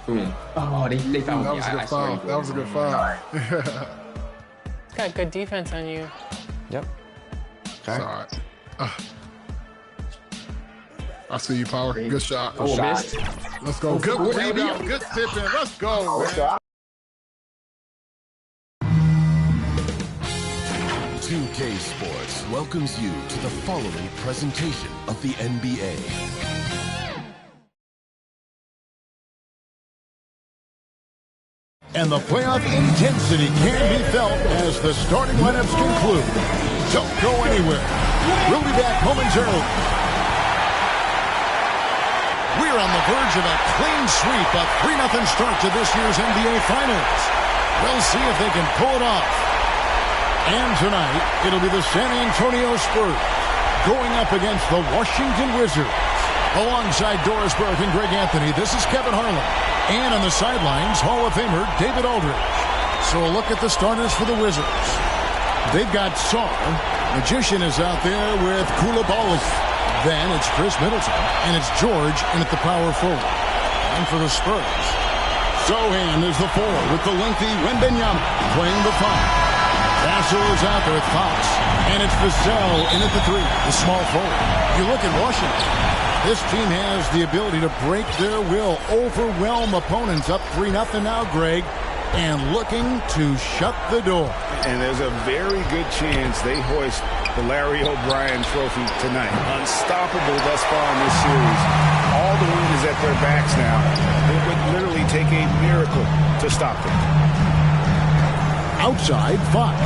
Boom. Oh, they found me. That was a good foul. That was a good foul. Got good defense on you. Yep. Okay. All right. I see you, Power. Good shot. Oh, missed. Let's go. Good rebound. Good tip in. Let's go, man. 2K Sports welcomes you to the following presentation of the NBA. And the playoff intensity can be felt as the starting lineups conclude. Don't go anywhere. We'll be back momentarily. We're on the verge of a clean sweep, a 3-0 start to this year's NBA Finals. We'll see if they can pull it off. And tonight, it'll be the San Antonio Spurs going up against the Washington Wizards. Alongside Doris Burke and Greg Anthony, this is Kevin Harlan. And on the sidelines, Hall of Famer David Aldridge. So a look at the starters for the Wizards. They've got Saar. Magician is out there with Koulibaly. Then it's Chris Middleton. And it's George in at the power forward. And for the Spurs, Sohan is the 4 with the lengthy Wembanyama playing the 5. Vassell is out there with Fox. And it's Vassell in at the 3, the small forward. You look at Washington. This team has the ability to break their will, overwhelm opponents up 3-0 now, Greg, and looking to shut the door. And there's a very good chance they hoist the Larry O'Brien trophy tonight. Unstoppable thus far in this series. All the wind is at their backs now. It would literally take a miracle to stop them. Outside, Fox.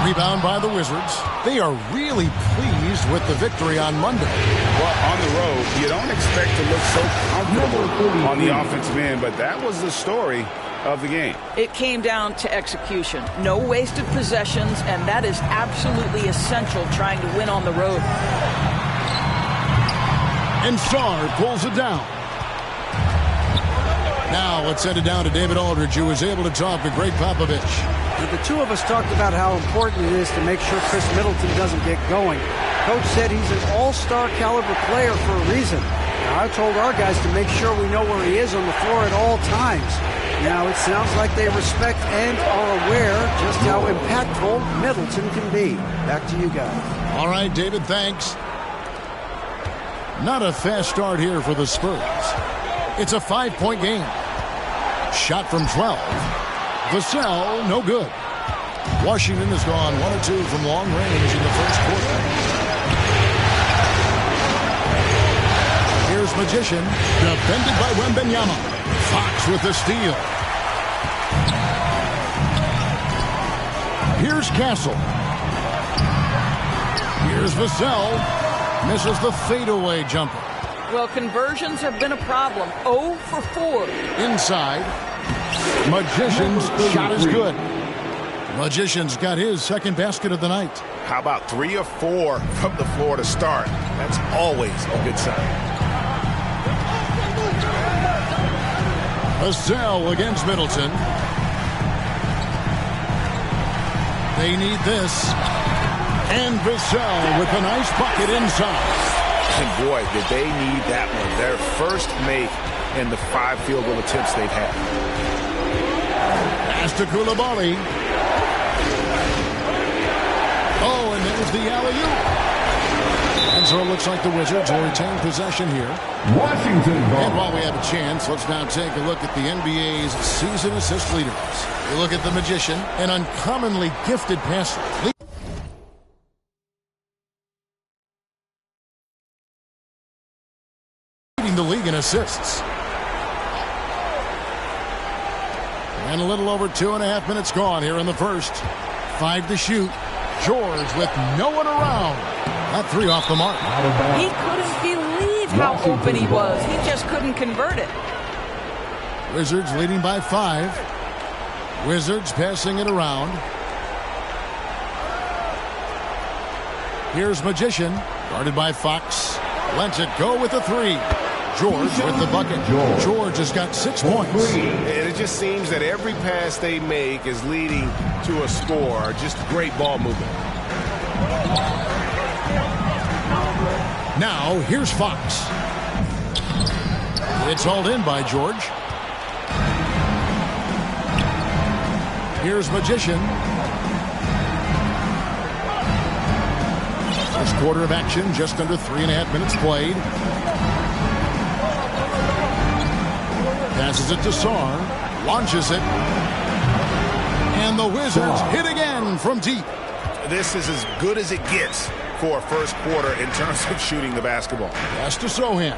Rebound by the Wizards. They are really pleased with the victory on Monday. Well, on the road, you don't expect to look so comfortable on the offensive end, but that was the story of the game. It came down to execution. No wasted possessions, and that is absolutely essential trying to win on the road. And Saar pulls it down. Now let's send it down to David Aldridge, who was able to talk to Greg Popovich. The two of us talked about how important it is to make sure Chris Middleton doesn't get going. Coach said he's an all-star caliber player for a reason. Now, I told our guys to make sure we know where he is on the floor at all times. Now, it sounds like they respect and are aware just how impactful Middleton can be. Back to you guys. All right, David, thanks. Not a fast start here for the Spurs. It's a 5-point game. Shot from 12. Vassell, no good. Washington has gone 1 of 2 from long range in the first quarter. Here's Magician, defended by Wembanyama. Fox with the steal. Here's Castle. Here's Vassell. Misses the fadeaway jumper. Well, conversions have been a problem. 0 for 4. Inside. Magician's shot is good. Magician's got his second basket of the night. How about 3 of 4 from the floor to start? That's always a good sign. Vassell against Middleton. They need this. And Vassell with a nice bucket inside. And boy, did they need that one. Their first make in the 5 field goal attempts they've had. Pass to Koulibaly. Oh, and there's the alley-oop. And so it looks like the Wizards will retain possession here. Washington. And while we have a chance, let's now take a look at the NBA's season assist leaders. You look at the Magician, an uncommonly gifted passer. The league in assists. And a little over 2.5 minutes gone here in the first. 5 to shoot. George with no one around. That 3 off the mark. He couldn't believe how open he was. He just couldn't convert it. Wizards leading by 5. Wizards passing it around. Here's Magician. Guarded by Fox. Lets it go with the 3. George with the bucket. George has got 6 points. And it just seems that every pass they make is leading to a score. Just great ball movement. Now, here's Fox. It's hauled in by George. Here's Magician. First quarter of action, just under 3.5 minutes played. Passes it to Sarr. Launches it. And the Wizards hit again from deep. This is as good as it gets for a first quarter in terms of shooting the basketball. Pass to Sohan.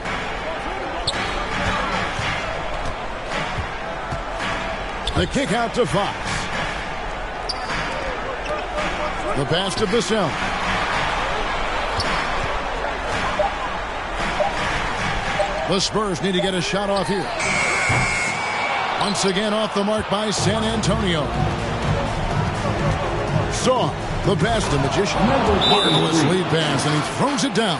The kick out to Fox. The pass to Vassell. The Spurs need to get a shot off here. Once again off the mark by San Antonio. Saw the pass to Magician. Marvelous lead pass, and he throws it down.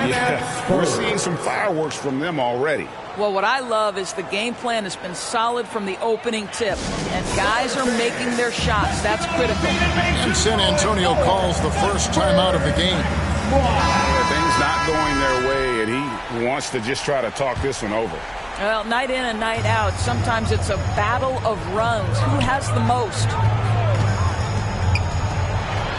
Yeah, we're seeing some fireworks from them already. Well, what I love is the game plan has been solid from the opening tip, and guys are making their shots. That's critical. And San Antonio calls the first time out of the game. Yeah, things not going their way, and he wants to just try to talk this one over. Well, night in and night out, sometimes it's a battle of runs. Who has the most?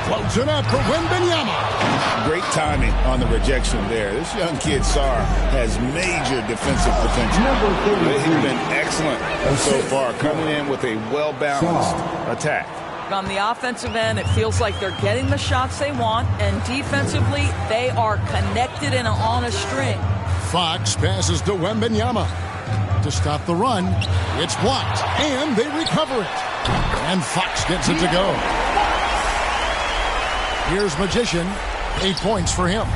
Floats it up for Wembanyama. Great timing on the rejection there. This young kid, Sarr, has major defensive potential. He's been excellent so far, coming in with a well-balanced attack. On the offensive end, it feels like they're getting the shots they want, and defensively, they are connected and on a string. Fox passes to Wembanyama. To stop the run, it's blocked, and they recover it. And Fox gets it to go. Here's Magician. 8 points for him.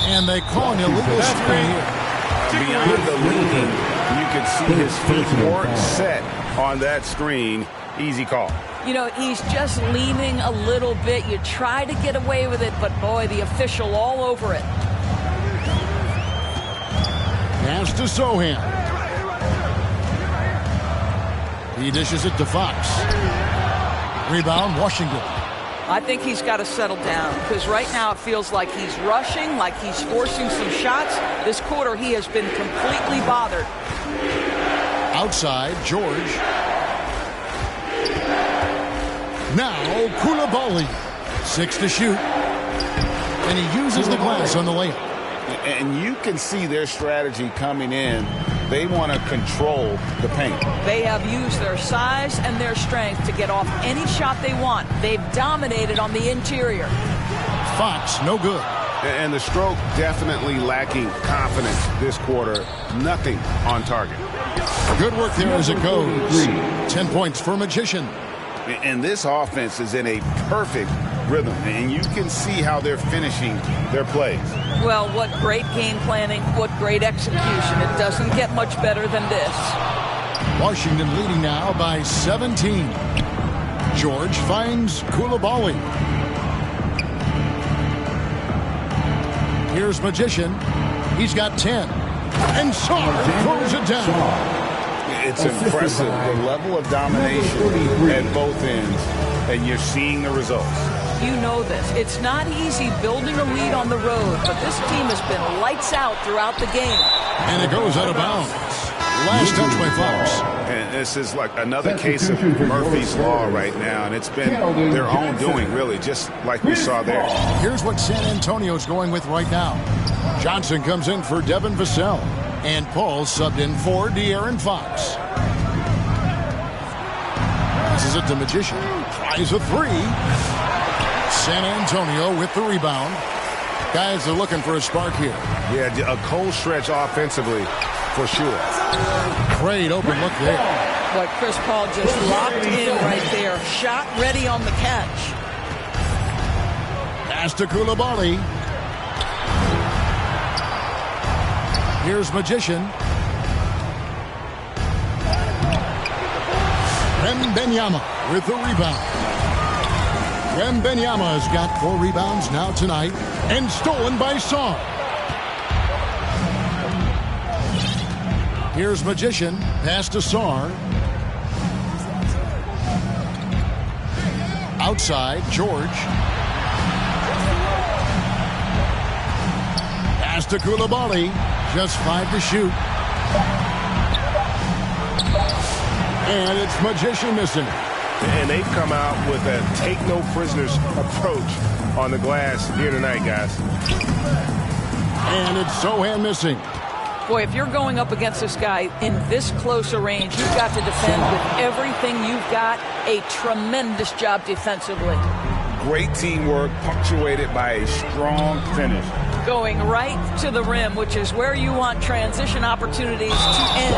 And they call an illegal screen here. Beyond the lead, you can see his feet weren't set on that screen. Easy call. You know, he's just leaning a little bit. You try to get away with it, but boy, the official all over it. Pass to Sohan. He dishes it to Fox. Rebound, Washington. I think he's got to settle down, because right now it feels like he's rushing, like he's forcing some shots. This quarter, he has been completely bothered. Outside, George. Now, Koulibaly. 6 to shoot. And he uses the glass on the layup. And you can see their strategy coming in. They want to control the paint. They have used their size and their strength to get off any shot they want. They've dominated on the interior. Fox, no good. And the stroke definitely lacking confidence this quarter. Nothing on target. Good work there as it goes. 10 points for Magician. And this offense is in a perfect rhythm, and you can see how they're finishing their plays. Well, what great game planning, what great execution. It doesn't get much better than this. Washington leading now by 17. George finds Koulibaly. Here's Magician. He's got 10. And Sarr throws it down. It's impressive, the level of domination at both ends, and you're seeing the results. You know this. It's not easy building a lead on the road, but this team has been lights out throughout the game. And it goes out of bounds. Last touch by Fox. And this is like another case of Murphy's Law right now, and it's been their own doing, really, just like we saw there. Here's what San Antonio's going with right now. Johnson comes in for Devin Vassell. And Paul subbed in for De'Aaron Fox. Passes it to Magician. Tries a three. San Antonio with the rebound. Guys are looking for a spark here. Yeah, a cold stretch offensively, for sure. Great open look there. But Chris Paul just locked in right there. Shot ready on the catch. Pass to Koulibaly. Here's Magician. Wembanyama with the rebound. Wembanyama has got 4 rebounds now tonight and stolen by Sarr. Here's Magician. Pass to Sarr. Outside, George. Pass to Koulibaly. Just 5 to shoot. And it's Magician missing. And they've come out with a take-no-prisoners approach on the glass here tonight, guys. And it's Sohan missing. Boy, if you're going up against this guy in this close a range, you've got to defend with everything you've got. A tremendous job defensively. Great teamwork, punctuated by a strong finish. Going right to the rim, which is where you want transition opportunities to end.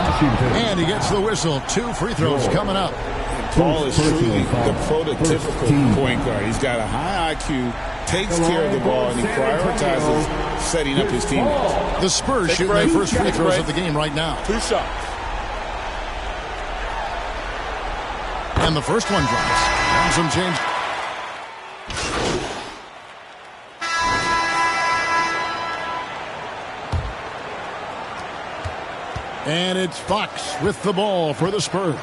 And he gets the whistle. 2 free throws coming up. Paul is truly the prototypical point guard. He's got a high IQ, takes care of the ball, and he prioritizes setting up his teammates. The Spurs shooting their first free throws of the game right now. 2 shots. And the first one drops. Comes from James. And it's Fox with the ball for the Spurs.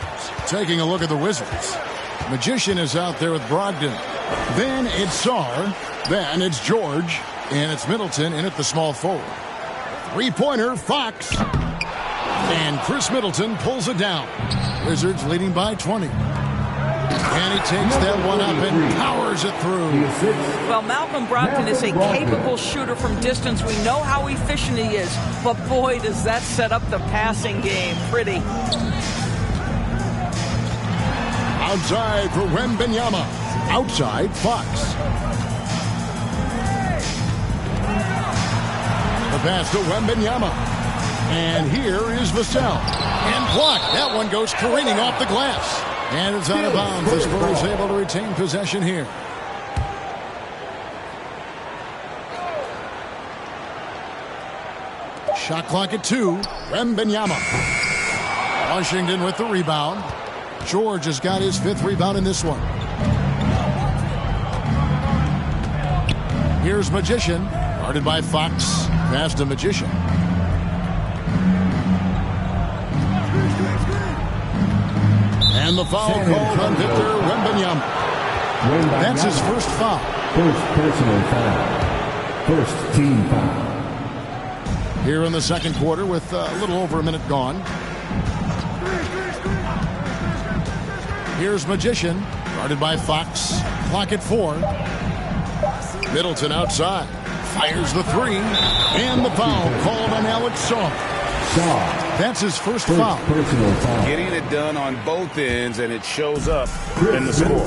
Taking a look at the Wizards. Magician is out there with Brogdon. Then it's Sarr. Then it's George. And it's Middleton in at the small forward. 3-pointer, Fox. And Chris Middleton pulls it down. Wizards leading by 20. And he takes that one up and powers it through. Well, Malcolm Brogdon is a capable shooter from distance. We know how efficient he is. But boy, does that set up the passing game pretty. Outside for Wembanyama. Outside, Fox. The pass to Wembanyama. And here is Vassell. And blocked. That one goes careening off the glass. And it's out of bounds. The Spurs able to retain possession here. Shot clock at 2. Wembanyama. Washington with the rebound. George has got his 5th rebound in this one. Here's Magician. Guarded by Fox. Pass to Magician. And the foul called on Victor Wembanyama. That's his first foul. First personal foul. First team foul. Here in the second quarter with a little over a minute gone. Here's Magician. Guarded by Fox. Clock at 4. Middleton outside. Fires the 3. And the foul called on Alex Sarr. That's his first foul. Getting it done on both ends, and it shows up in the score.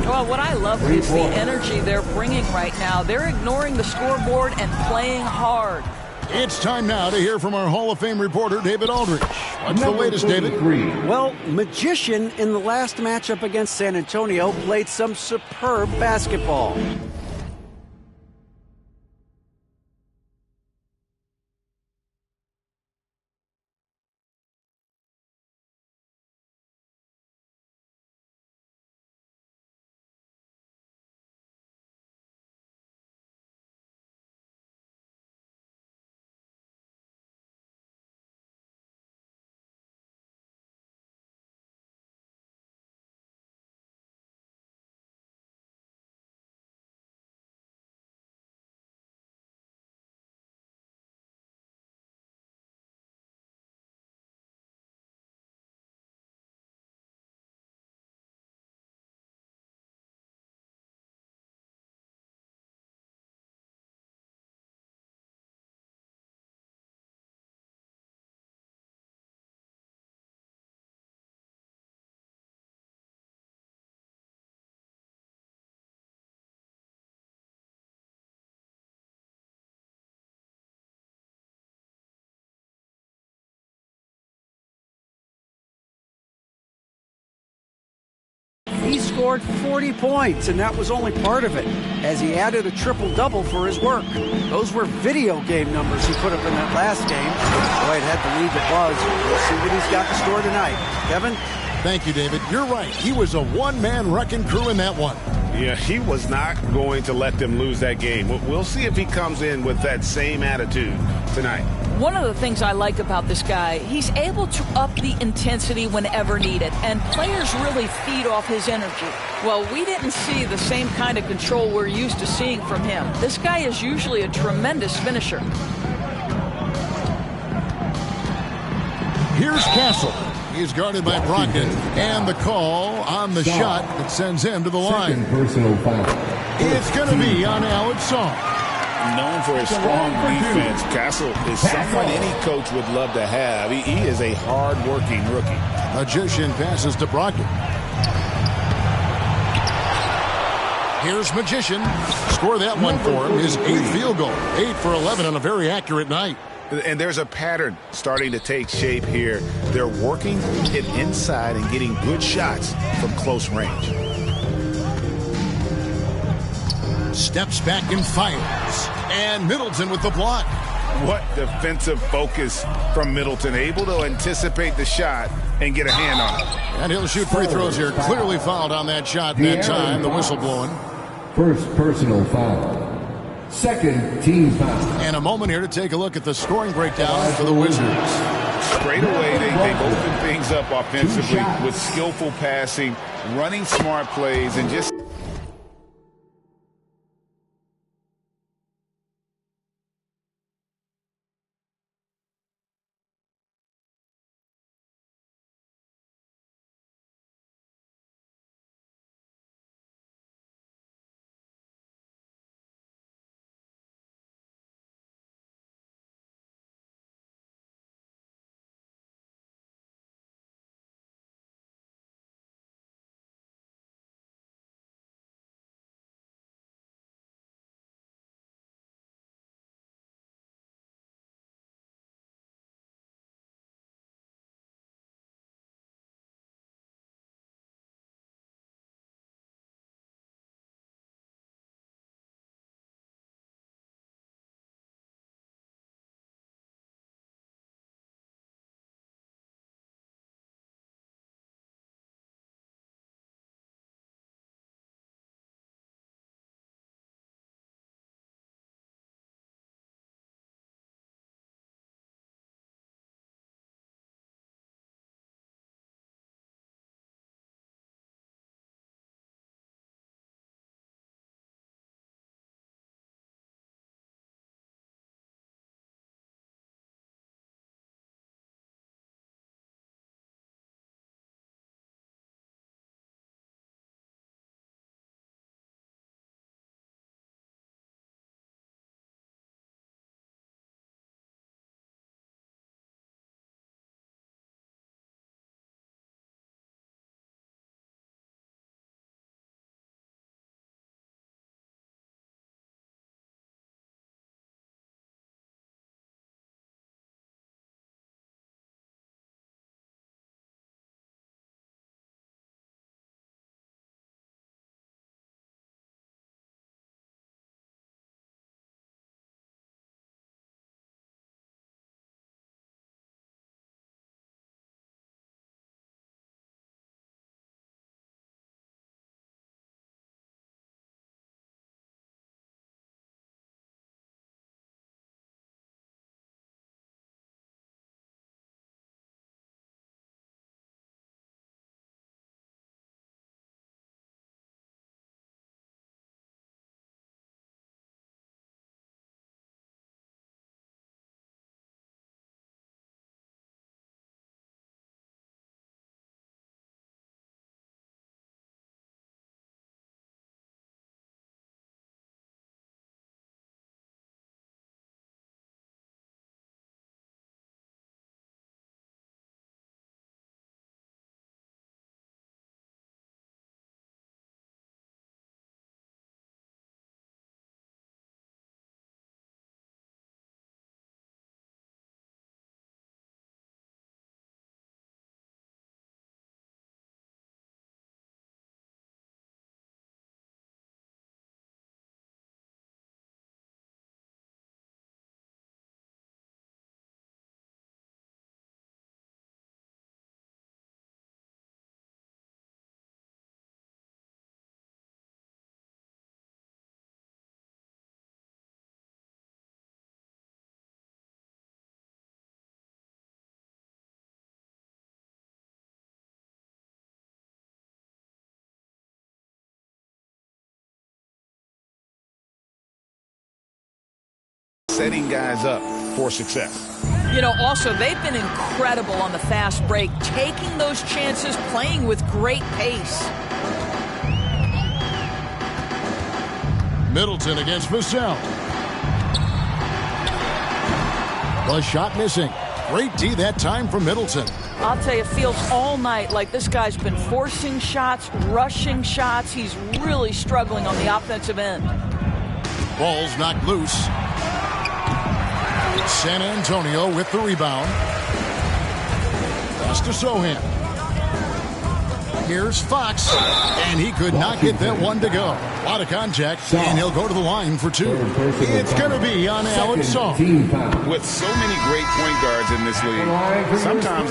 Well, what I love is the energy they're bringing right now. They're ignoring the scoreboard and playing hard. It's time now to hear from our Hall of Fame reporter, David Aldrich. What's the latest, David? Well, Magician in the last matchup against San Antonio played some superb basketball. He scored 40 points, and that was only part of it, as he added a triple-double for his work. Those were video game numbers he put up in that last game. Boy, I'd have to believe it was. We'll see what he's got to score tonight. Kevin? Thank you, David. You're right. He was a one-man wrecking crew in that one. Yeah, he was not going to let them lose that game. We'll see if he comes in with that same attitude tonight. One of the things I like about this guy, he's able to up the intensity whenever needed, and players really feed off his energy. Well, we didn't see the same kind of control we're used to seeing from him. This guy is usually a tremendous finisher. Here's Castle. He's guarded by Brogdon, and the call on the shot that sends him to the line. Second personal foul. It's going to be on Alex Song. Known for his strong defense, Castle is someone any coach would love to have. He is a hard-working rookie. Magician passes to Brogdon. Here's Magician. Score that one for him. His 8th field goal. 8 for 11 on a very accurate night. And there's a pattern starting to take shape here. They're working it inside and getting good shots from close range. Steps back and fires. And Middleton with the block. What defensive focus from Middleton. Able to anticipate the shot and get a hand on it. And he'll shoot free throws here. Clearly fouled on that shot that time. The whistle blowing. First personal foul. Second team foul. And a moment here to take a look at the scoring breakdown for the Wizards. Straight away, they've opened things up offensively with skillful passing, running smart plays, and just setting guys up for success. You know, also, they've been incredible on the fast break, taking those chances, playing with great pace. Middleton against Vassell. The shot missing. Great D that time from Middleton. I'll tell you, it feels all night like this guy's been forcing shots, rushing shots. He's really struggling on the offensive end. Ball's knocked loose. San Antonio with the rebound. Pass to Sohan. Here's Fox, and he could not get that one to go. A lot of contact, and he'll go to the line for two. It's going to be on Alex Song. With so many great point guards in this league, sometimes...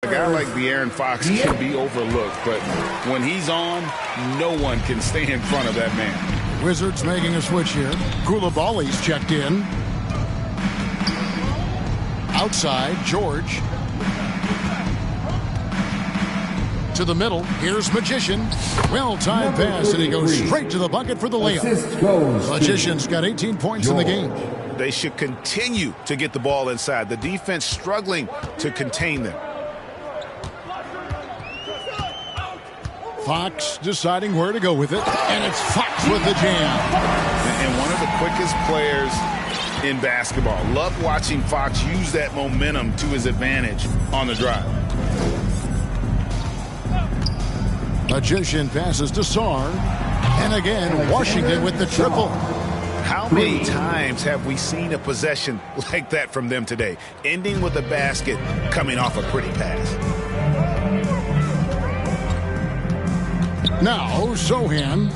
A guy like De'Aaron Fox can be overlooked, but when he's on, no one can stay in front of that man. Wizards making a switch here. Koulibaly's checked in. Outside, George. To the middle, here's Magician. Well-timed pass, and he goes straight to the bucket for the layup. Magician's got 18 points in the game. They should continue to get the ball inside. The defense struggling to contain them. Fox deciding where to go with it, and it's Fox with the jam. And one of the quickest players in basketball. Love watching Fox use that momentum to his advantage on the drive. Magician passes to Sarr, and again Washington with the triple. How many times have we seen a possession like that from them today, ending with a basket coming off a pretty pass? Now Sohan,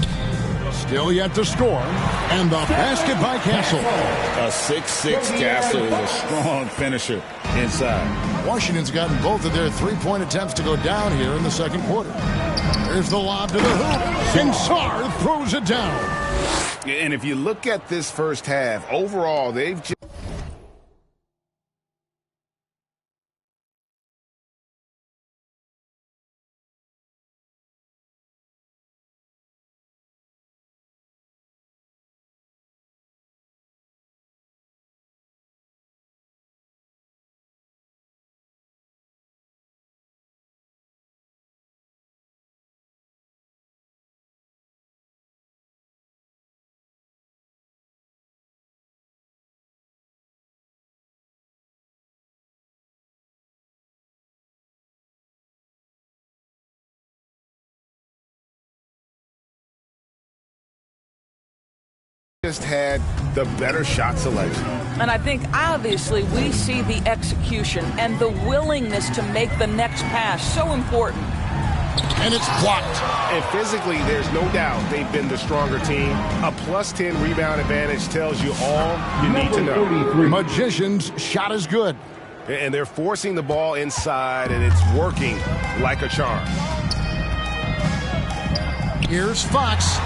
still yet to score, and the basket by Castle. A 6'6" Castle is a strong finisher inside. Washington's gotten both of their three-point attempts to go down here in the second quarter. There's the lob to the hoop, and Sarr throws it down. And if you look at this first half, overall, they've just... had the better shot selection. And I think obviously we see the execution and the willingness to make the next pass so important. And it's blocked. And physically, there's no doubt they've been the stronger team. A +10 rebound advantage tells you all you need to know. Magician's shot is good. And they're forcing the ball inside, and it's working like a charm. Here's Fox.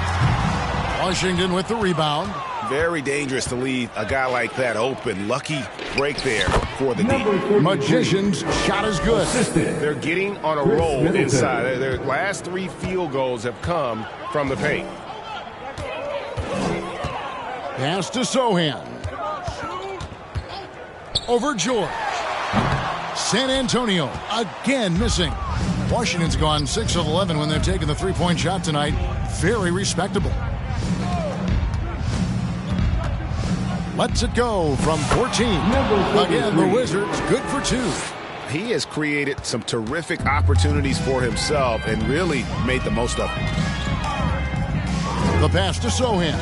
Washington with the rebound. Very dangerous to leave a guy like that open. Lucky break there for the D. Magician's shot is good. They're getting on a roll inside. Their last 3 field goals have come from the paint. Pass to Sohan. Over George. San Antonio again missing. Washington's gone 6 of 11 when they've taken the three-point shot tonight. Very respectable. Lets it go from 14. Again, the Wizards good for 2. He has created some terrific opportunities for himself and really made the most of it. The pass to Sohan.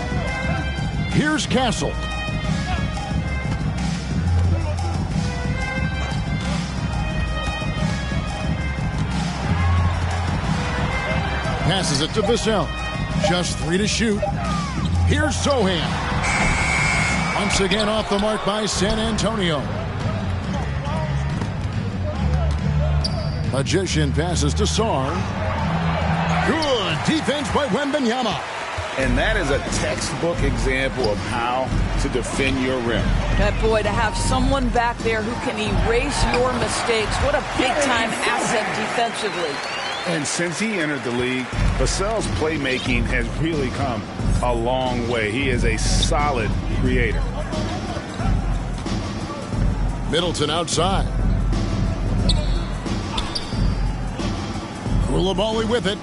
Here's Castle. Passes it to Vassell. Just 3 to shoot. Here's Sohan. Once again off the mark by San Antonio. Magician passes to Sarr. Good defense by Wembanyama. And that is a textbook example of how to defend your rim. That boy, to have someone back there who can erase your mistakes. What a big-time asset defensively. And since he entered the league, Vassell's playmaking has really come a long way. He is a solid creator. Middleton outside. Koulibaly with it.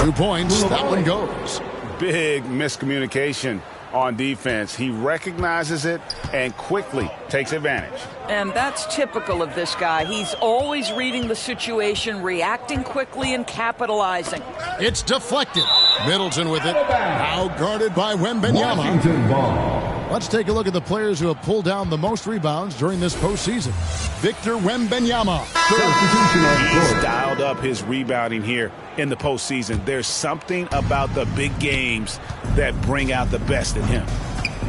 Two points. That one goes. Big miscommunication on defense. He recognizes it and quickly takes advantage. And that's typical of this guy. He's always reading the situation, reacting quickly, and capitalizing. It's deflected. Middleton with it. Now guarded by Wembanyama. Let's take a look at the players who have pulled down the most rebounds during this postseason. Victor Wembanyama. He's dialed up his rebounding here in the postseason. There's something about the big games that bring out the best in him.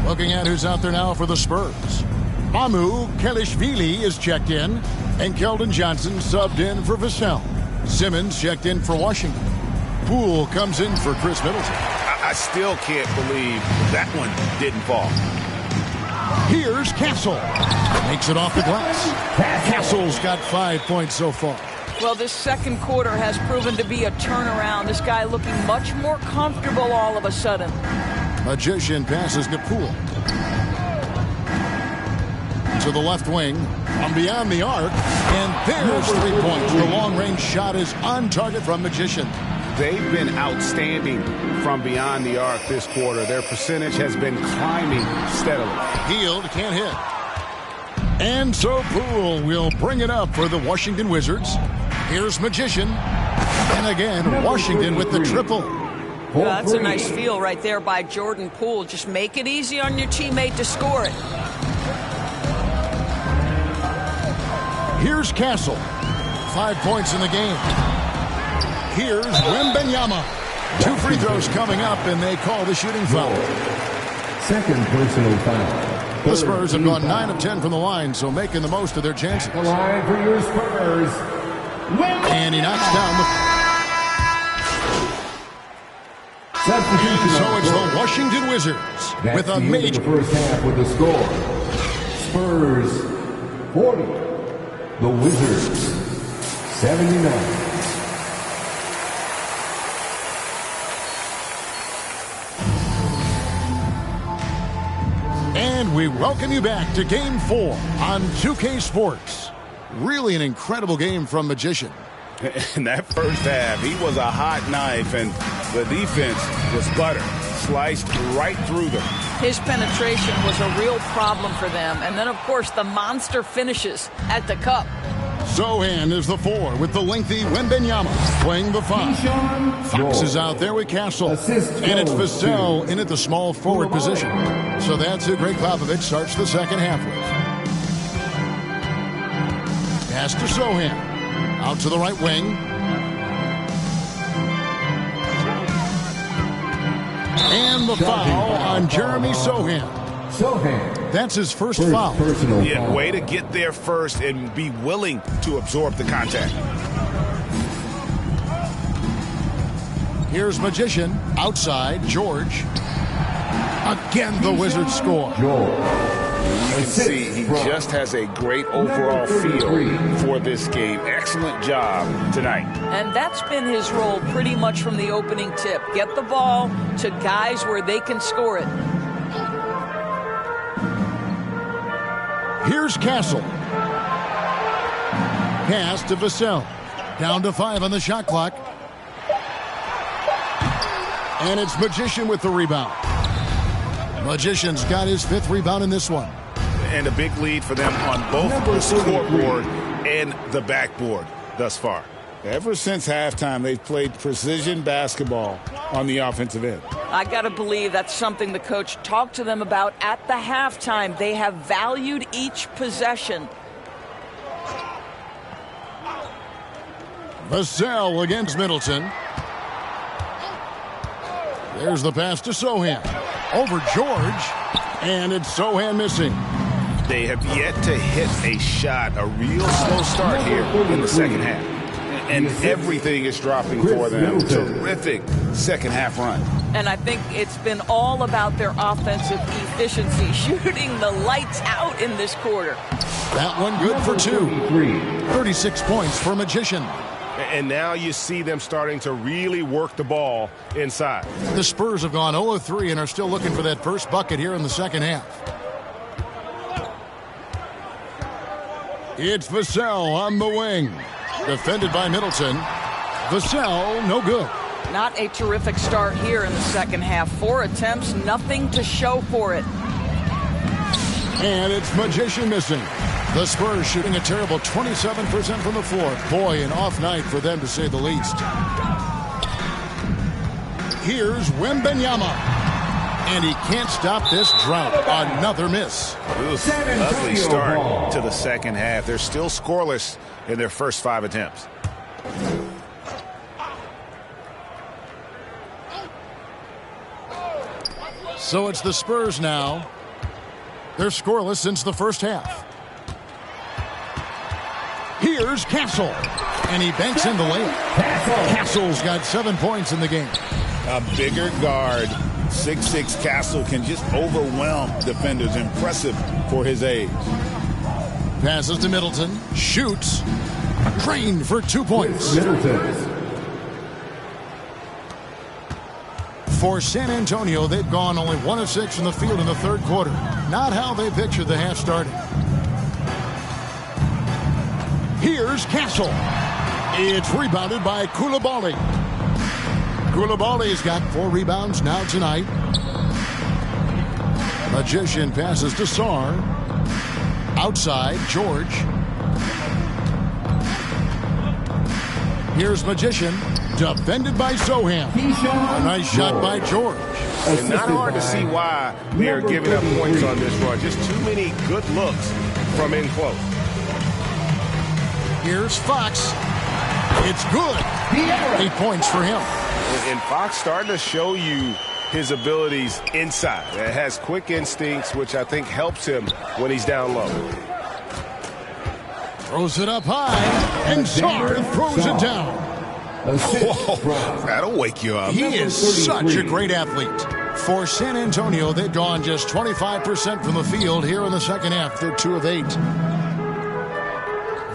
Looking at who's out there now for the Spurs. Mamu Kelishvili is checked in, and Keldon Johnson subbed in for Vassell. Simmons checked in for Washington. Poole comes in for Chris Middleton. I still can't believe that one didn't fall. Here's Castle. Makes it off the glass. Castle's got 5 points so far. Well, this second quarter has proven to be a turnaround. This guy looking much more comfortable all of a sudden. Magician passes to Poole. To the left wing, from beyond the arc, and there's 3 points. The long-range shot is on target from Magician. They've been outstanding from beyond the arc this quarter. Their percentage has been climbing steadily. Healed, can't hit. And so Poole will bring it up for the Washington Wizards. Here's Magician. And again, Washington with the triple. Yeah, that's a nice feel right there by Jordan Poole. Just make it easy on your teammate to score it. Here's Castle. 5 points in the game. Here's Wembenyama. 2 free throws coming up, and they call the shooting foul. Second personal foul. The Spurs have gone 9 of 10 from the line, so making the most of their chances. The line for your Spurs. And he knocks down the... Substitution. So it's the Washington Wizards with a major... The first half with the score. Spurs 40. The Wizards 79. And we welcome you back to Game 4 on 2K Sports. Really an incredible game from Magician. In that first half, he was a hot knife, and the defense was butter, sliced right through them. His penetration was a real problem for them. And then, of course, the monster finishes at the cup. Sohan is the 4 with the lengthy Wembenyama playing the 5. Fox is out there with Castle. And it's Vassell in at the small forward position. So that's who Greg Popovich starts the second half with. Pass to Sohan. Out to the right wing. And the foul on Jeremy Sohan. That's his first foul. Yeah, way to get there first and be willing to absorb the contact. Here's Magician. Outside, George. Again, the Wizards score. You can see he just has a great overall feel for this game. Excellent job tonight. And that's been his role pretty much from the opening tip. Get the ball to guys where they can score it. Here's Castle. Pass to Vassell. Down to 5 on the shot clock. And it's Magician with the rebound. Magician's got his 5th rebound in this one. And a big lead for them on both the scoreboard and the backboard thus far. Ever since halftime, they've played precision basketball on the offensive end. I got to believe that's something the coach talked to them about at the halftime. They have valued each possession. Vassell against Middleton. There's the pass to Sohan. Over George. And it's Sohan missing. They have yet to hit a shot, a real slow start here in the second half. And everything is dropping for them. Terrific second half run. And I think it's been all about their offensive efficiency, shooting the lights out in this quarter. That one good for 2. 36 points for Magician. And now you see them starting to really work the ball inside. The Spurs have gone 0 of 3 and are still looking for that first bucket here in the second half. It's Vassell on the wing. Defended by Middleton. Vassell, no good. Not a terrific start here in the second half. 4 attempts, nothing to show for it. And it's Magician missing. The Spurs shooting a terrible 27% from the floor. Boy, an off night for them to say the least. Here's Wembenyama. And he can't stop this drought. Another miss. Ugly start to the second half. They're still scoreless in their first 5 attempts. So it's the Spurs now. They're scoreless since the first half. Here's Castle. And he banks in the lane. Castle's got 7 points in the game. A bigger guard 6'6" Castle can just overwhelm defenders. Impressive for his age. Passes to Middleton. Shoots. Trained for 2 points. Middleton. For San Antonio, they've gone only 1 of 6 from the field in the third quarter. Not how they pictured the half starting. Here's Castle. It's rebounded by Koulibaly. Koulibaly's got 4 rebounds now tonight. Magician passes to Sarr. Outside, George. Here's Magician. Defended by Sohan. A nice shot by George. And not hard to see why they're giving up points on this run. Just too many good looks from in close. Here's Fox. It's good. 8 points for him. And Fox starting to show you his abilities inside. It has quick instincts, which I think helps him when he's down low. Throws it up high, and Sarr throws it down. Whoa, that'll wake you up. He is such a great athlete. For San Antonio, they've gone just 25% from the field here in the second half. They're 2 of 8.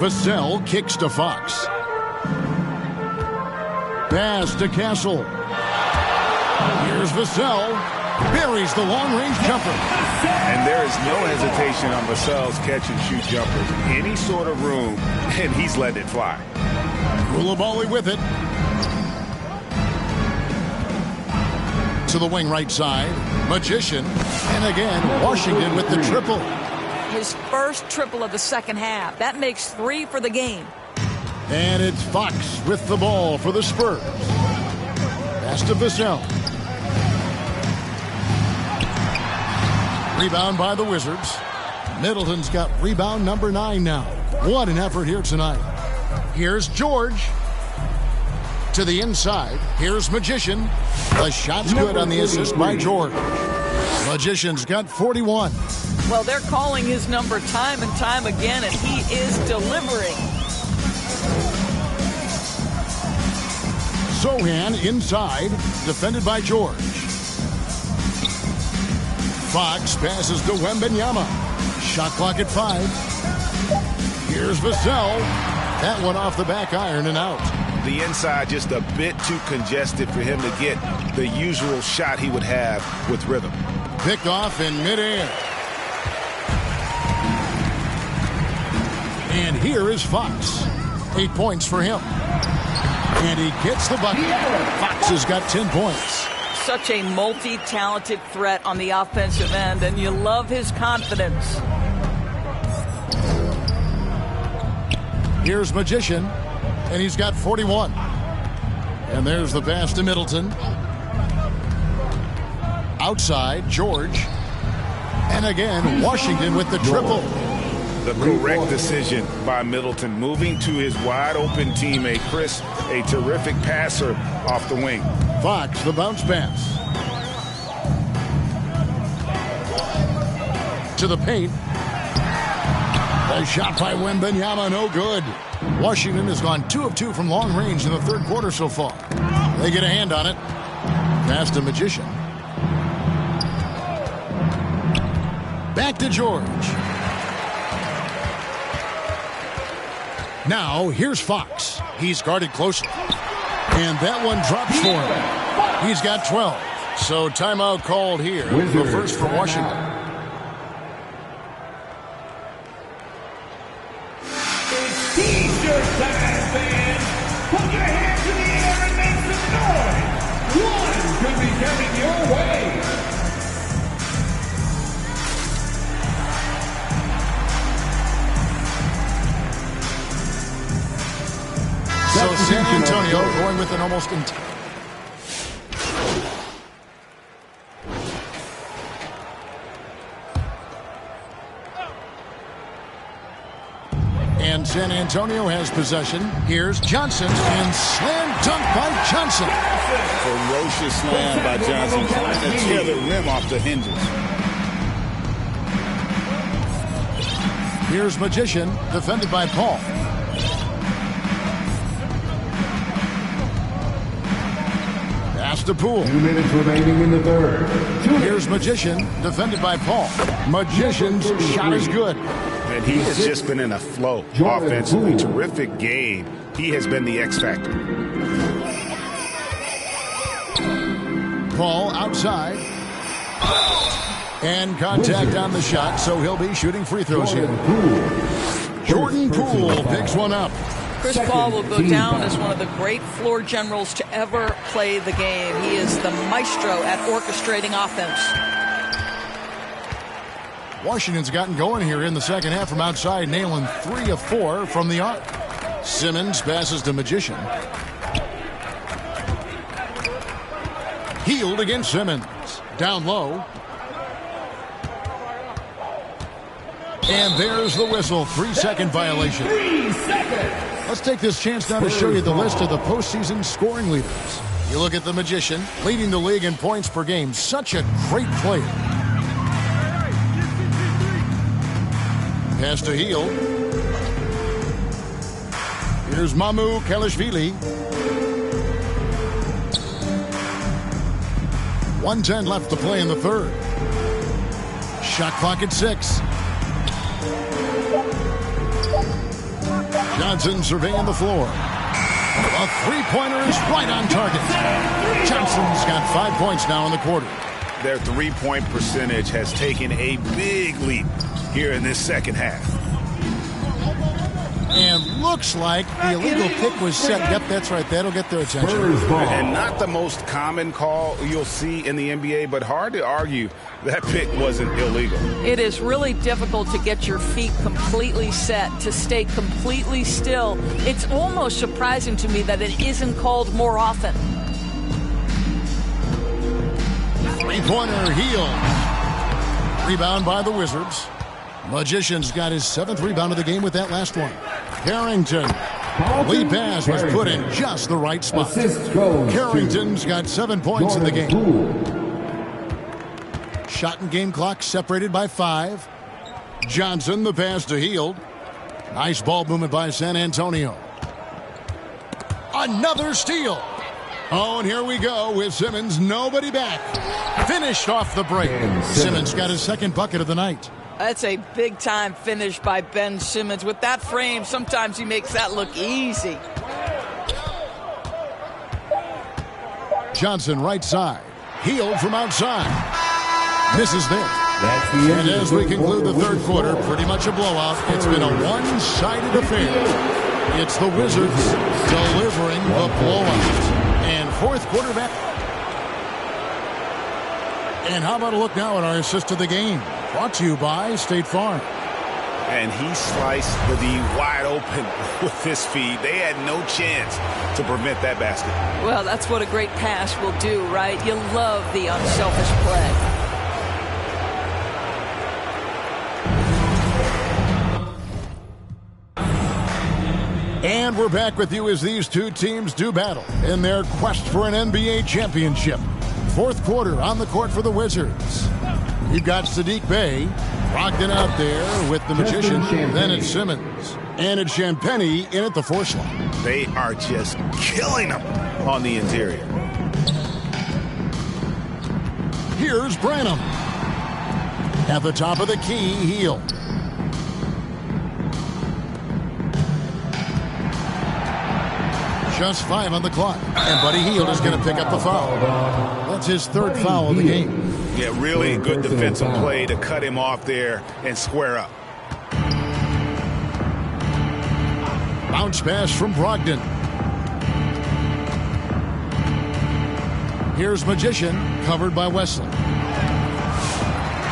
Vassell kicks to Fox. Pass to Castle. Here's Vassell. Buries the long-range jumper. And there is no hesitation on Vassell's catch-and-shoot jumpers. Any sort of room, and he's letting it fly. Koulibaly with it. To the wing right side. Magician. And again, Washington with the triple. His first triple of the second half. That makes 3 for the game. And it's Fox with the ball for the Spurs. Pass to Vassell. Rebound by the Wizards. Middleton's got rebound number 9 now. What an effort here tonight. Here's George. To the inside. Here's Magician. The shot's good on the assist by George. Magician's got 41. Well, they're calling his number time and time again, and he is delivering. Sohan inside. Defended by George. Fox passes to Wembanyama. Shot clock at 5. Here's Vassell. That one off the back iron and out. The inside just a bit too congested for him to get the usual shot he would have with rhythm. Picked off in midair. And here is Fox. 8 points for him. And he gets the bucket. Fox has got 10 points. Such a multi-talented threat on the offensive end, and you love his confidence. Here's Magician, and he's got 41. And there's the pass to Middleton. Outside, George. And again, Washington with the triple. The correct decision by Middleton, moving to his wide-open teammate, Chris, a terrific passer off the wing. Fox, the bounce pass. To the paint. A shot by Wembanyama, no good. Washington has gone 2 of 2 from long range in the third quarter so far. They get a hand on it. Pass to Magician. Back to George. Now, here's Fox. He's guarded closely. And that one drops for him. He's got 12. So timeout called here. The first for Washington. It's T-shirt time, fans. Put your hands in the air and make some noise. One could be coming your way. So San Antonio going with an almost entire. And San Antonio has possession. Here's Johnson, and slam dunk by Johnson. Ferocious slam by Johnson, trying to tear the rim off the hinges. Here's Magician, defended by Paul. Pass to Poole. 2 minutes remaining in the third. Here's Magician, defended by Paul. Magician's shot is good. And he has just been in a flow offensively. Terrific game. He has been the X factor. Paul outside. And contact on the shot, so he'll be shooting free throws here. Jordan Poole picks one up. Chris Paul will go down as one of the great floor generals to ever play the game. He is the maestro at orchestrating offense. Washington's gotten going here in the second half from outside, nailing 3 of 4 from the arc. Simmons passes to Magician. Healed against Simmons. Down low. And there's the whistle. 3-second violation. 3 seconds. Let's take this chance now to show you the list of the postseason scoring leaders. You look at the Magician, leading the league in points per game. Such a great player. Pass to Heel. Here's Mamu Kelishvili. 1:10 left to play in the third. Shot clock at 6. Johnson surveying the floor. A three-pointer is right on target. Johnson's got 5 points now in the quarter. Their three-point percentage has taken a big leap here in this second half. And looks like the illegal pick was set. Yep, that's right. That'll get their attention. And not the most common call you'll see in the NBA, but hard to argue that pick wasn't illegal. It is really difficult to get your feet completely set, to stay completely still. It's almost surprising to me that it isn't called more often. Three-pointer Heel. Rebound by the Wizards. Magician's got his 7th rebound of the game with that last one. Harrington. Lead pass was put in just the right spot. Harrington's got 7 points in the game. Shot and game clock separated by 5. Johnson, the pass to Hield. Nice ball movement by San Antonio. Another steal. Oh, and here we go with Simmons. Nobody back. Finished off the break. Simmons got his 2nd bucket of the night. That's a big-time finish by Ben Simmons. With that frame, sometimes he makes that look easy. Johnson right side. Hield from outside. Misses there. And as we conclude the third quarter, pretty much a blowout. It's been a one-sided affair. It's the Wizards delivering the blowout. And fourth quarter back. And how about a look now at our assist to the game? Brought to you by State Farm. And he sliced the D wide open with his feed. They had no chance to prevent that basket. Well, that's what a great pass will do, right? You love the unselfish play. And we're back with you as these two teams do battle in their quest for an NBA championship. Fourth quarter on the court for the Wizards. You've got Sadiq Bey, Brogdon out there with the Magician. Then it's Simmons. And it's Champagnie in at the 4 slot. They are just killing them on the interior. Here's Branham. At the top of the key, Hield. Just 5 on the clock. And Buddy Hield is going to pick up the foul. That's his 3rd foul of the game. Yeah, really good defensive play to cut him off there and square up. Bounce pass from Brogdon. Here's Magician, covered by Wesley.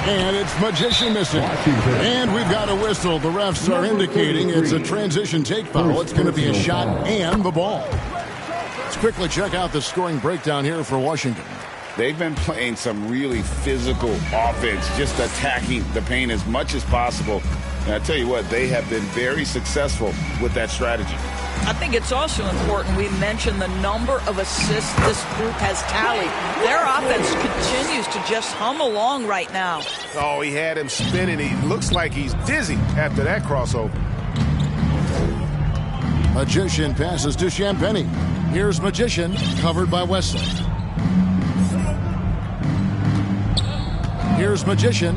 And it's Magician missing. And we've got a whistle. The refs are indicating it's a transition take foul. It's going to be a shot and the ball. Let's quickly check out the scoring breakdown here for Washington. They've been playing some really physical offense, just attacking the paint as much as possible. And I tell you what, they have been very successful with that strategy. I think it's also important we mention the number of assists this group has tallied. Their offense continues to just hum along right now. Oh, he had him spinning. He looks like he's dizzy after that crossover. Magician passes to Champagnie. Here's Magician, covered by Wesley. Here's Magician.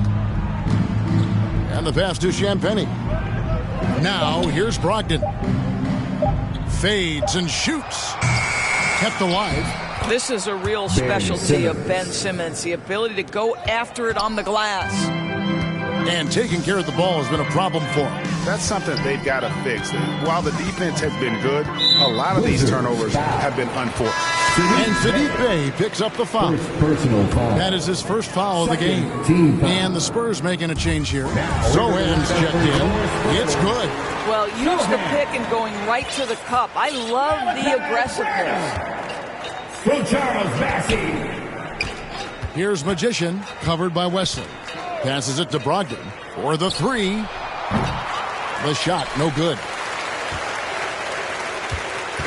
And the pass to Champagny. Now, here's Brogdon. Fades and shoots. Kept alive. This is a real specialty of Ben Simmons, the ability to go after it on the glass. And taking care of the ball has been a problem for him. That's something they've got to fix. While the defense has been good, a lot of these turnovers have been unforced. And Saddiq Bey picks up the foul. Personal foul. That is his first foul of the game. And the Spurs making a change here. Sohan's checked in. It's good. Well, use the pick and going right to the cup. I love the aggressiveness. From Charles Massey. Here's Magician, covered by Wesley. Passes it to Brogdon for the three. The shot, no good.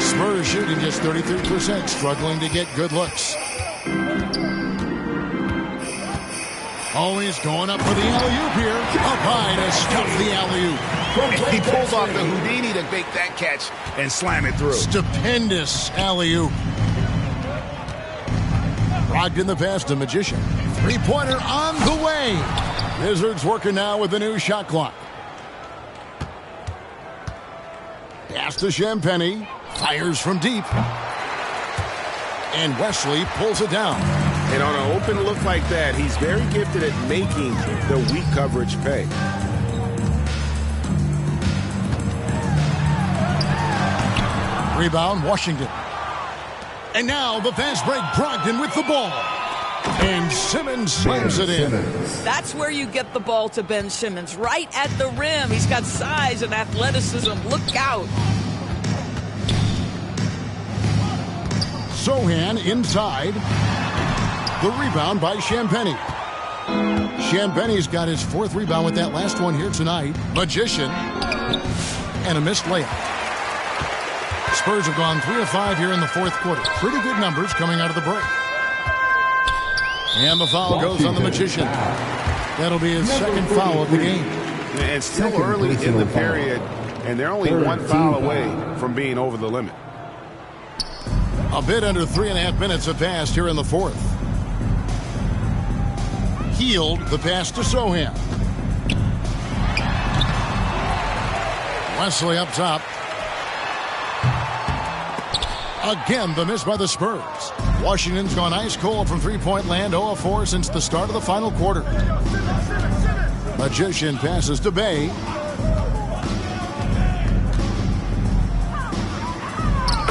Spurs shooting just 33%, struggling to get good looks. Always going up for the alley-oop here. Up high to stuff the alley-oop. He pulls off the Houdini to make that catch and slam it through. Stupendous alley-oop. Brogdon the pass to Magician. Three-pointer on the way. Wizards working now with the new shot clock. Pass to Champagny. Fires from deep. And Wesley pulls it down. And on an open look like that, he's very gifted at making the weak coverage pay. Rebound, Washington. And now the fast break, Brogdon with the ball. And Simmons slams it in. That's where you get the ball to Ben Simmons, right at the rim. He's got size and athleticism. Look out. Sohan inside. The rebound by Champagny. Champagny's got his fourth rebound with that last one here tonight. Magician. And a missed layup. Spurs have gone 3 of 5 here in the fourth quarter. Pretty good numbers coming out of the break. And the foul goes on the Magician. That'll be his second foul of the game. And still early in the period, and they're only one foul away from being over the limit. A bit under 3.5 minutes have passed here in the fourth. Healed the pass to Sohan. Wesley up top. Again, the miss by the Spurs. Washington's gone ice cold from three-point land, 0 of 4 since the start of the final quarter. Magician passes to Bey.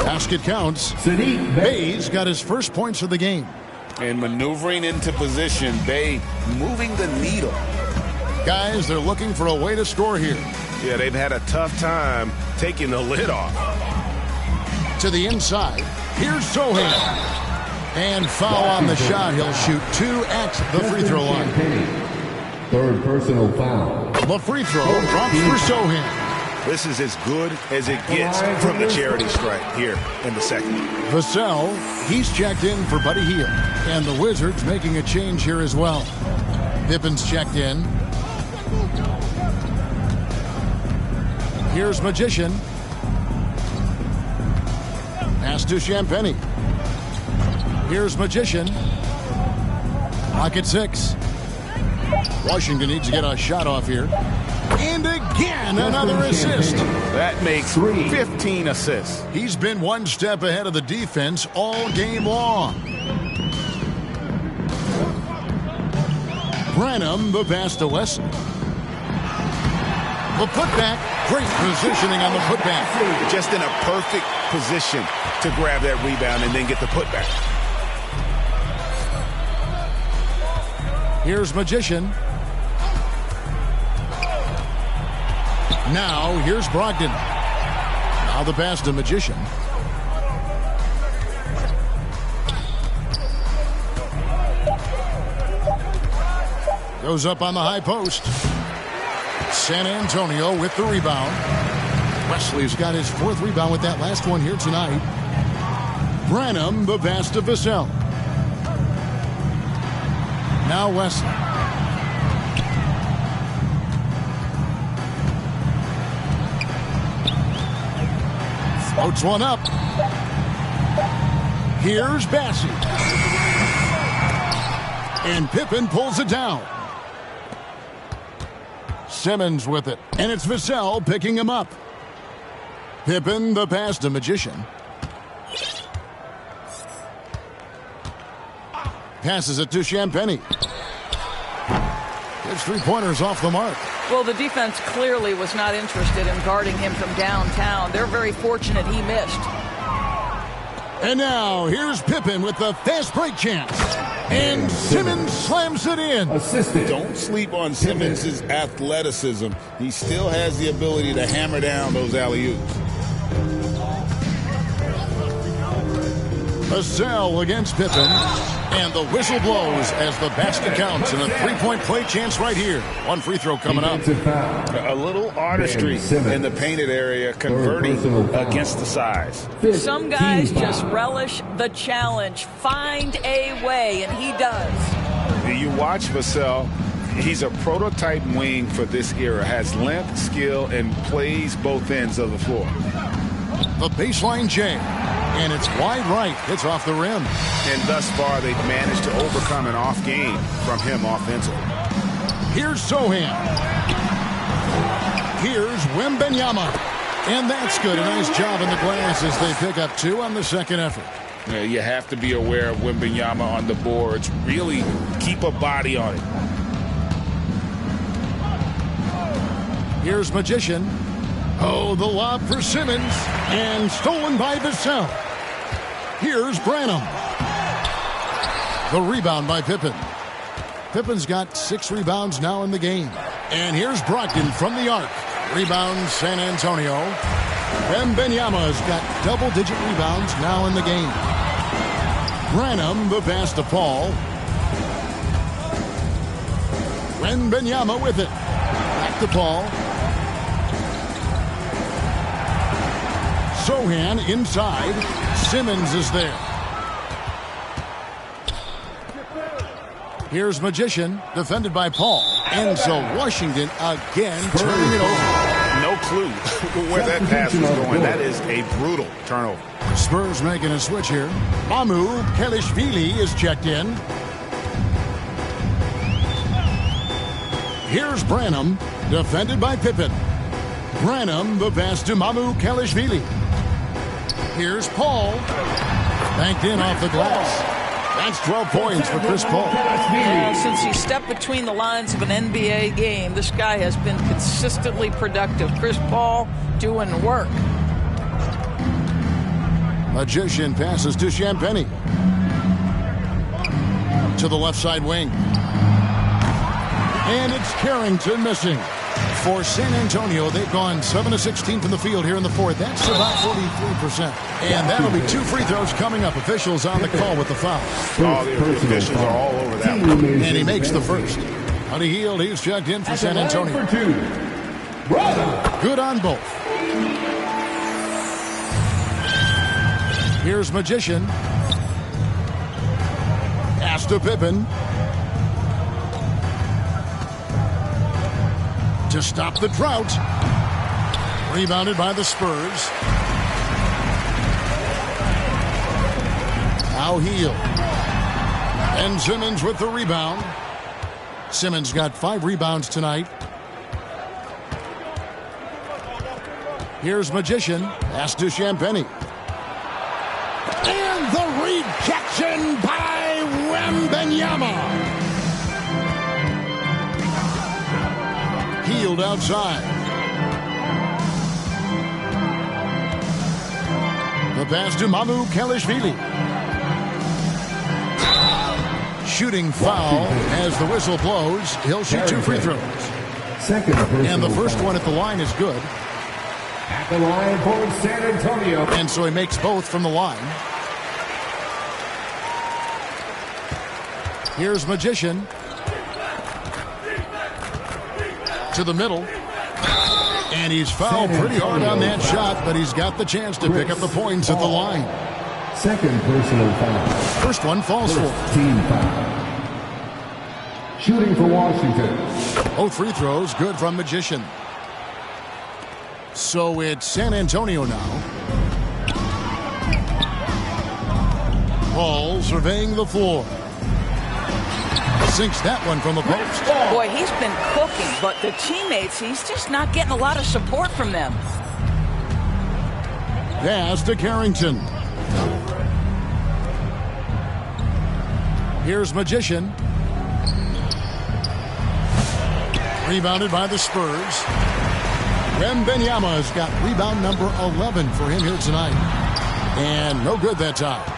Basket counts. Bey's got his first points of the game. And maneuvering into position, Bey moving the needle. Guys, they're looking for a way to score here. Yeah, they've had a tough time taking the lid off. To the inside. Here's Sohan. And foul on the shot. He'll shoot 2 at the free throw line. Third personal foul. The free throw drops for Sohan. This is as good as it gets from the charity stripe here in the second. Vassell, he's checked in for Buddy Hield. And the Wizards making a change here as well. Pippen's checked in. Here's Magician. Pass to Champagny. Here's Magician. Clock at 6. Washington needs to get a shot off here. And again, another assist. That makes 15 assists. He's been one step ahead of the defense all game long. Branham, the pass to Wesley. The putback. Great positioning on the putback. Just in a perfect position to grab that rebound and then get the putback. Here's Magician. Now, here's Brogdon. Now the pass to Magician. Goes up on the high post. San Antonio with the rebound. Wesley's got his 4th rebound with that last one here tonight. Branham, the pass to Vassell. Now Wesley. Floats one up. Here's Bassey. And Pippen pulls it down. Simmons with it. And it's Vassell picking him up. Pippen the pass to Magician. Passes it to Champagny. His three-pointers off the mark. Well, the defense clearly was not interested in guarding him from downtown. They're very fortunate he missed. And now, here's Pippen with the fast break chance. And Simmons slams it in. Assistant. Don't sleep on Simmons' athleticism. He still has the ability to hammer down those alley-oops. Vassell against Pippen. And the whistle blows as the basket counts, and a three-point play chance right here. One free throw coming up. A little artistry in the painted area, converting against the size. Some guys just relish the challenge. Find a way, and he does. You watch Vassell. He's a prototype wing for this era. Has length, skill, and plays both ends of the floor. The baseline J. And it's wide right. It's off the rim. And thus far, they've managed to overcome an off game from him offensively. Here's Sohan. Here's Wembanyama. And that's good. A nice job in the glass as they pick up 2 on the second effort. Yeah, you have to be aware of Wembanyama on the boards. Really keep a body on it. Here's Magician. Oh, the lob for Simmons. And stolen by Vassell. Here's Branham. The rebound by Pippen. Pippen's got 6 rebounds now in the game. And here's Brogdon from the arc. Rebound San Antonio. Wembanyama's got double-digit rebounds now in the game. Branham, the pass to Paul. Wembanyama with it. Back to Paul. Sohan inside. Simmons is there. Here's Magician, defended by Paul. And so Washington again turning it over. No clue where that pass was going. That is a brutal turnover. Spurs making a switch here. Mamu Kelishvili is checked in. Here's Branham, defended by Pippen. Branham, the pass to Mamu Kelishvili. Here's Paul. Banked in off the glass. That's 12 points for Chris Paul. Yeah, since he stepped between the lines of an NBA game, this guy has been consistently productive. Chris Paul doing work. Magician passes to Champagny. To the left side wing. And it's Carrington missing. For San Antonio, they've gone 7 of 16 from the field here in the fourth. That's about 43%. And that'll be 2 free throws coming up. Officials on the call with the foul. All the officials are all over that one. And he makes the first. Honey Hield, he's checked in for San Antonio. Good on both. Here's Magician. Pass to Pippen. To stop the drought. Rebounded by the Spurs. Now Hield. And Simmons with the rebound. Simmons got 5 rebounds tonight. Here's Magician. Pass to Champagny. And the rejection by Wembanyama. Hield outside. The pass to Mamu Kelishvili. Shooting foul as the whistle blows. He'll shoot 2 free throws. And the first one at the line is good. At the line for San Antonio. And so he makes both from the line. Here's Magician. To the middle. And he's fouled pretty hard on that shot, but he's got the chance to pick up the points at the line. Second personal foul. First one falls for. Team foul. Shooting for Washington. Both free throws good from Magician. So it's San Antonio now. Paul surveying the floor. Sinks that one from the post. Boy, he's been cooking, but the teammates, he's just not getting a lot of support from them. Pass to Carrington. Here's Magician. Rebounded by the Spurs. Wembanyama's got rebound number 11 for him here tonight. And no good that time.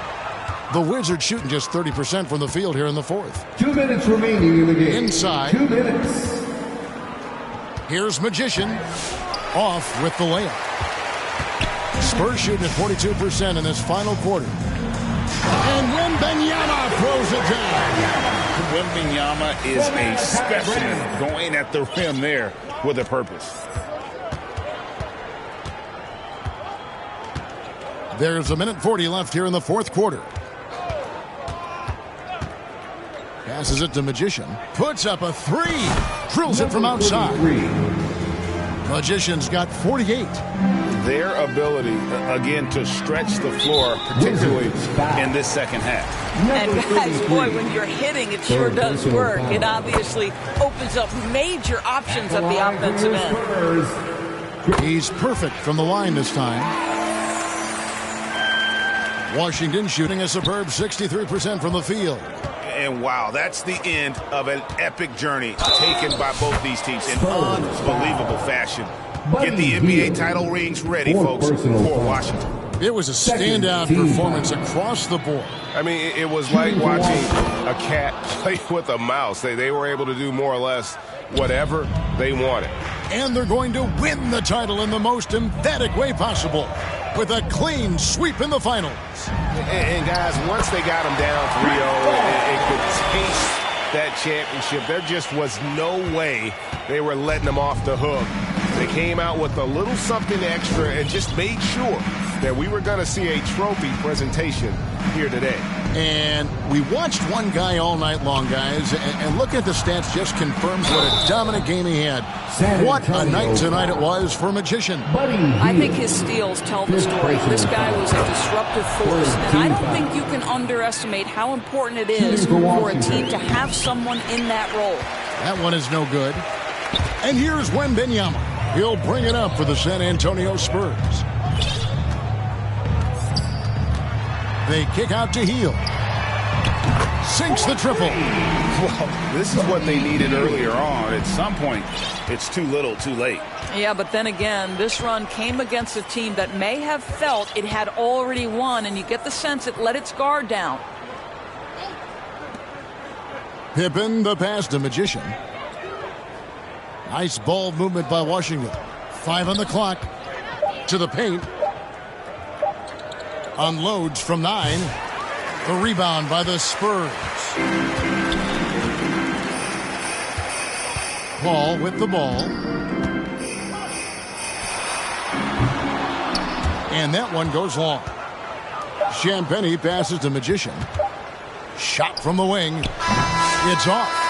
The Wizards shooting just 30% from the field here in the fourth. 2 minutes remaining in the game. Inside. 2 minutes. Here's Magician. Off with the layup. Spurs shooting at 42% in this final quarter. And Wembanyama throws it down. Wembanyama is a specimen going at the rim there with a purpose. There's 1:40 left here in the fourth quarter. Passes it to Magician. Puts up a three. Drills it from outside. Magician's got 48. Their ability, again, to stretch the floor, particularly in this second half. And guys, boy, when you're hitting, it sure does work. It obviously opens up major options at the offensive end. He's perfect from the line this time. Washington shooting a superb 63% from the field. And wow, that's the end of an epic journey taken by both these teams in unbelievable fashion. Get the NBA title rings ready, folks, for Washington. It was a standout performance across the board. I mean, it was like watching a cat play with a mouse. They were able to do more or less whatever they wanted. And they're going to win the title in the most emphatic way possible with a clean sweep in the finals. And guys, once they got them down 3-0 and could taste that championship, there just was no way they were letting them off the hook. They came out with a little something extra and just made sure that we were going to see a trophy presentation here today. And we watched one guy all night long, guys, and look at the stats just confirms what a dominant game he had. What a night tonight it was for Magician. I think his steals tell the story. This guy was a disruptive force, and I don't think you can underestimate how important it is for a team to have someone in that role. That one is no good. And here's Wembanyama. He'll bring it up for the San Antonio Spurs. They kick out to Heel. Sinks the triple. Well, this is what they needed earlier on. At some point, it's too little, too late. Yeah, but then again, this run came against a team that may have felt it had already won, and you get the sense it let its guard down. Pippen, the pass to Magician. Nice ball movement by Washington. 5 on the clock. To the paint. Unloads from 9. The rebound by the Spurs. Paul with the ball. And that one goes long. Champagny passes to Magician. Shot from the wing. It's off.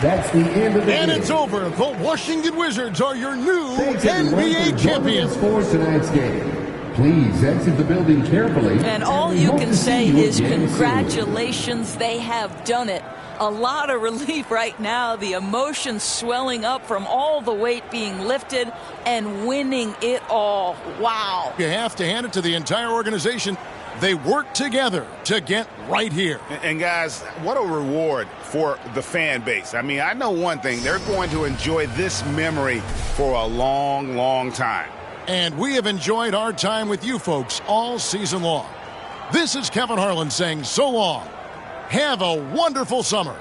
That's the end of the And game. it's over. The Washington Wizards are your new NBA champions. For tonight's game. Please exit the building carefully. And all you can say is congratulations, they have done it. A lot of relief right now. The emotion swelling up from all the weight being lifted and winning it all. Wow. You have to hand it to the entire organization. They work together to get right here. And guys, what a reward for the fan base. I mean, I know one thing. They're going to enjoy this memory for a long, long time. And we have enjoyed our time with you folks all season long. This is Kevin Harlan saying so long. Have a wonderful summer.